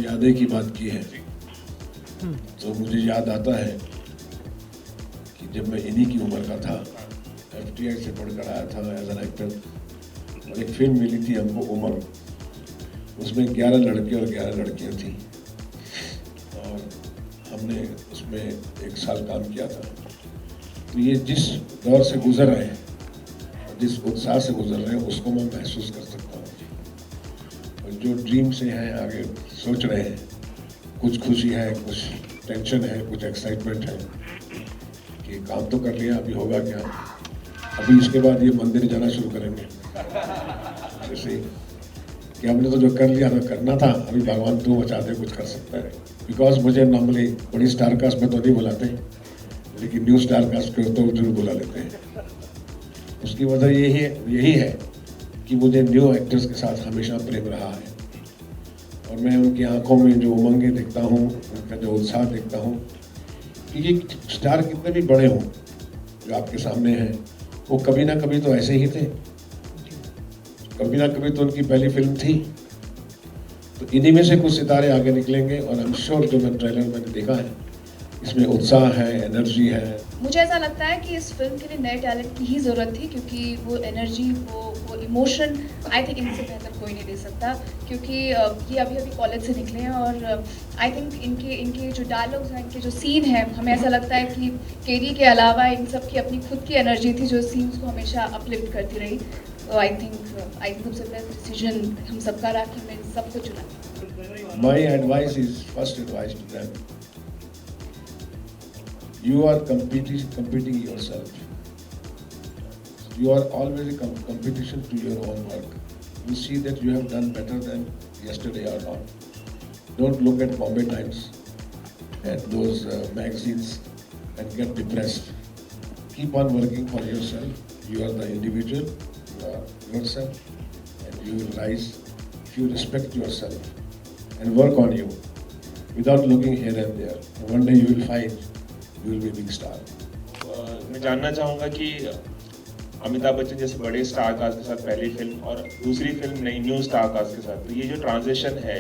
यादें की बात की है तो मुझे याद आता है कि जब मैं इन्हीं की उम्र का था, FTI से पढ़कर आया था एज एन एक्टर, और एक फिल्म मिली थी हमको उमर, उसमें 11 लड़के और 11 लड़कियां थी और हमने उसमें 1 साल काम किया था। तो ये जिस दौर से गुजर रहे हैं और जिस उत्साह से गुजर रहे हैं उसको मैं महसूस कर सकता हूँ। और जो ड्रीम से हैं, आगे सोच रहे हैं, कुछ खुशी है, कुछ टेंशन है, कुछ एक्साइटमेंट है कि काम तो कर लिया, अभी होगा क्या, अभी इसके बाद ये मंदिर जाना शुरू करेंगे, जैसे कि हमने तो जो कर लिया था करना था, अभी भगवान तू बचा दे, कुछ कर सकता है। बिकॉज मुझे नॉर्मली बड़ी स्टार कास्ट में तो नहीं बुलाते, लेकिन न्यू स्टार कास्ट को तो जरूर बुला लेते हैं। उसकी वजह यही है कि मुझे न्यू एक्टर्स के साथ हमेशा प्रेम रहा है और मैं उनकी आंखों में जो उमंगे देखता हूँ, उनका जो उत्साह देखता हूँ, कि ये स्टार कितने भी बड़े हों जो आपके सामने हैं, वो कभी ना कभी तो ऐसे ही थे, कभी ना कभी तो उनकी पहली फिल्म थी। तो इन्हीं में से कुछ सितारे आगे निकलेंगे और आई एम श्योर जो मैं ट्रेलर मैंने देखा है इसमें उत्साह है, एनर्जी है। मुझे ऐसा लगता है कि इस फिल्म के लिए नए टैलेंट की ही ज़रूरत थी, क्योंकि वो एनर्जी, वो इमोशन आई थिंक इनसे बेहतर कोई नहीं दे सकता, क्योंकि ये अभी कॉलेज से निकले हैं और आई थिंक इनके जो डायलॉग्स हैं, इनके जो सीन हैं, हमें ऐसा लगता है कि केरी के अलावा इन सब की अपनी खुद की एनर्जी थी जो सीन्स को हमेशा अपलिफ्ट करती रही। तो आई थिंक सबसे बेस्ट डिसीजन हम सबका रहा कि हमने इन सबको चुना। My advice is, first advice to them, you are competing yourself. You are always a competition to your own work. You see that you have done better than yesterday or not. Don't look at Bombay Times and those magazines and get depressed. Keep on working for yourself. You are the individual, you are yourself, and you will rise if you respect yourself and work on you without looking here and there. One day you will find you will be a big star. मैं जानना चाहूँगा कि अमिताभ बच्चन जैसे बड़े star cast के साथ पहली film और दूसरी फिल्म नई न्यू स्टार कास्ट के साथ, तो ये जो ट्रांजिशन है,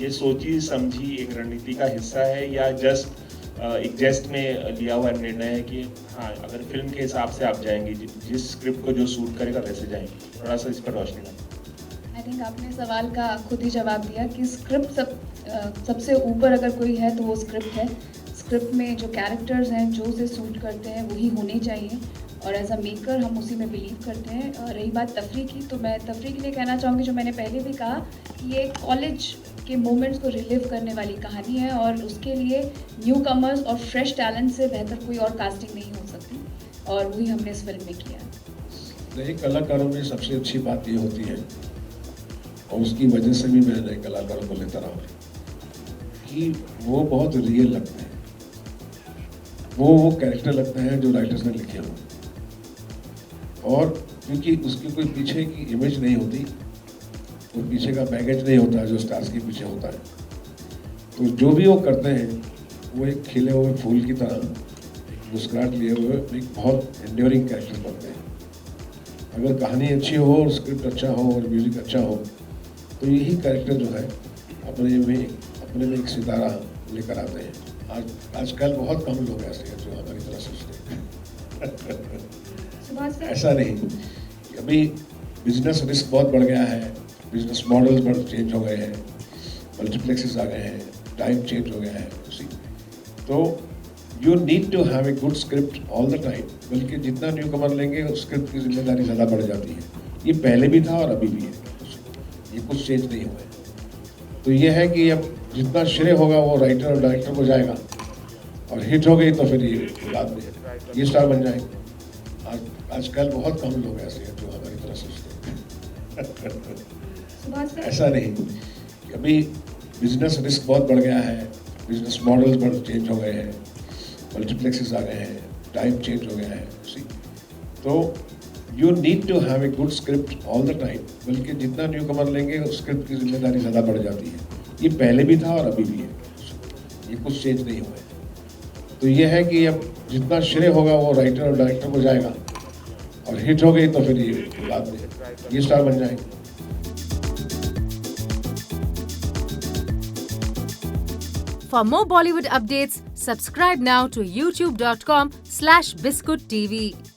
ये सोची समझी एक रणनीति का हिस्सा है या जस्ट एक जेस्ट में लिया हुआ निर्णय है कि हाँ, अगर फिल्म के हिसाब से आप जाएंगे, जिस स्क्रिप्ट को जो सूट करेगा वैसे जाएंगे? थोड़ा सा इस पर रोशनी डालें। आई थिंक आपने सवाल का खुद ही जवाब दिया कि स्क्रिप्ट सबसे ऊपर अगर कोई है तो वो स्क्रिप्ट है। स्क्रिप्ट में जो कैरेक्टर्स हैं, जो उसे सूट करते हैं, वही होने चाहिए और एज अ मेकर हम उसी में बिलीव करते हैं। और रही बात तफरी की, तो मैं तफरी के लिए कहना चाहूँगी, जो मैंने पहले भी कहा कि ये कॉलेज के मोमेंट्स को रिलीव करने वाली कहानी है और उसके लिए न्यू कमर्स और फ्रेश टैलेंट से बेहतर कोई और कास्टिंग नहीं हो सकती और वही हमने इस फिल्म में किया। नए कलाकारों में सबसे अच्छी बात ये होती है और उसकी वजह से भी मैं नए कलाकारों को लेता रहा कि वो बहुत रियल लगते हैं, वो कैरेक्टर लगते हैं जो राइटर्स ने लिखे हों, और क्योंकि उसकी कोई पीछे की इमेज नहीं होती, कोई पीछे का बैगेज नहीं होता जो स्टार्स के पीछे होता है, तो जो भी वो करते हैं वो एक खिले हुए फूल की तरह मुस्कुराहट लिए हुए एक बहुत एंड्योरिंग कैरेक्टर बनते हैं। अगर कहानी अच्छी हो और स्क्रिप्ट अच्छा हो और म्यूजिक अच्छा हो तो यही कैरेक्टर जो है अपने में एक सितारा लेकर आते हैं। आजकल बहुत कम लोग ऐसे हैं जो हमारी तरह सोचते हैं। ऐसा नहीं, अभी बिजनेस रिस्क बहुत बढ़ गया है, बिजनेस मॉडल्स बहुत चेंज हो गए हैं, मल्टीप्लेक्सेस आ गए हैं, टाइम चेंज हो गया है, तो you need to have a good script all the time. बल्कि जितना न्यू कमर लेंगे उस स्क्रिप्ट की जिम्मेदारी ज़्यादा बढ़ जाती है। ये पहले भी था और अभी भी है, ये कुछ चेंज नहीं हुआ है। तो ये है कि अब जितना श्रेय होगा वो राइटर और डायरेक्टर को जाएगा और हिट हो गई तो फिर ये बाद में ये स्टार बन जाएंगे। आजकल बहुत कम लोग ऐसे हैं जो हमारी तरह सोचते हैं। ऐसा नहीं, अभी बिजनेस रिस्क बहुत बढ़ गया है, बिजनेस मॉडल्स बहुत चेंज हो गए हैं, मल्टीप्लेक्सेस आ गए हैं, टाइम चेंज हो गया है, तो you need to have a good script all the time. बल्कि जितना न्यू कमर लेंगे उस स्क्रिप्ट की जिम्मेदारी ज़्यादा बढ़ जाती है। ये पहले भी था और अभी भी है, ये कुछ चेंज नहीं हुआ है। तो ये है कि अब जितना श्रेय होगा वो राइटर और डायरेक्टर को जाएगा और हिट हो गई तो फिर ये बाद में ये स्टार बन जाएंगे। For more Bollywood updates, subscribe now to youtube.com/biscuittv.